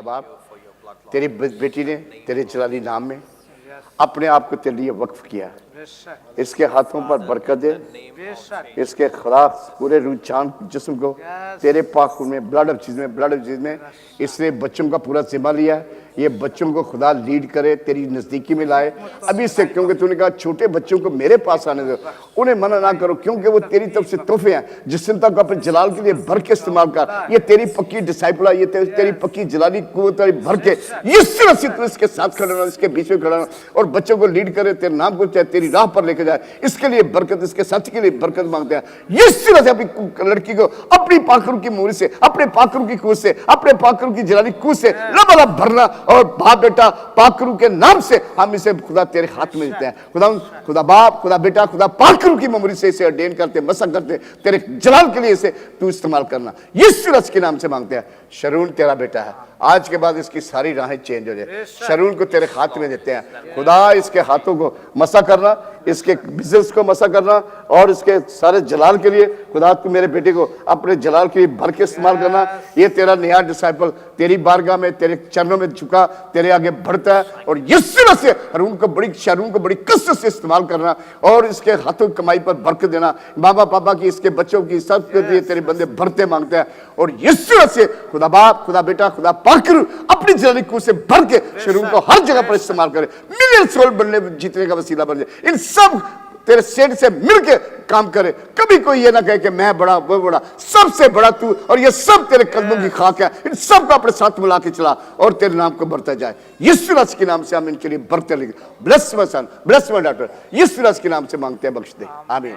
खुदा बाप, तेरी बेटी ने तेरे जलाली नाम में अपने आप को तेरे लिए वक्फ किया। इसके हाथों पर बरकत दे, इसके खिलाफ पूरे रूह चांद जिस्म को तेरे पाक खून में, ब्लड ऑफ चीज में इसने बच्चों का पूरा जिम्मा लिया। ये बच्चों को खुदा लीड करे, तेरी नजदीकी में लाए अभी से, क्योंकि तूने कहा छोटे बच्चों को मेरे पास आने दो, उन्हें मना ना करो, क्योंकि वो तेरी तरफ से तोहफे हैं। जिस तक अपने जलाल के लिए भर के इस्तेमाल कर। ये तेरी पक्की डिसाइपल है, ये तेरी पक्की जलाली कुव्वत भर के इस तरह से तू इसके साथ खड़ा रहना, इसके बीच में खड़ा रहना और बच्चों को लीड करे, तेरे नाम को चाहे तेरी राह पर लेके जाए। इसके लिए बरकत, इसके साथी के लिए बरकत मांगते हैं। इस तरह से अपनी लड़की को अपनी पाखरू की मूरी से, अपने पाखरू की कुव्वत से, अपने पाखरू की जलाली कुव्वत से लबालब भरना और बाप बेटा पाखरू के नाम से हम इसे खुदा तेरे हाथ में देते हैं। खुदा बाप, खुदा बेटा, खुदा पाखरू की मेमोरी से इसे ऑर्डेन करते, मसक करते, तेरे जलाल के लिए इसे तू इस्तेमाल करना, यीशु रस के नाम से मांगते हैं। शरून तेरा बेटा है, आज के बाद इसकी सारी राहें चेंज हो जाए। शरून को तेरे हाथ में देते हैं। खुदा इसके हाथों को मसा करना, इसके बिजनेस को मसा करना और इसके सारे जलाल के लिए खुदा तू मेरे बेटे को अपने जलाल के लिए भर के इस्तेमाल करना। ये तेरा नया डिसाइपल तेरी बारगाह में, तेरे चरणों में झुका, तेरे आगे बढ़ता है और यीशु से शरून को बड़ी कसरत से इस्तेमाल करना और इसके हाथों की कमाई पर बरकत देना। मामा पापा की, इसके बच्चों की, सब के लिए तेरे बंदे भरते मांगते हैं और यीशु से खुदा बाप, खुदा बेटा, खुदा पाखरू अपनी जलाली कुव्वत से भर के शरून को हर जगह पर इस्तेमाल करे, मिलियन सोल बनने जीतने का वसीला बन जाए। इन सब तेरे सेठ से मिलके काम करे। कभी कोई ये ना कहे कि मैं बड़ा वो बड़ा, सबसे बड़ा तू और ये सब तेरे कदमों की खाक है। इन सब को अपने साथ मिला के चला और तेरे नाम को बढ़ता जाए। यीशु रस के नाम से हम इनके लिए बढ़ते लगे। Bless my son, bless my daughter, यीशु रस के नाम से मांगते हैं, बख्श दे। आमीन।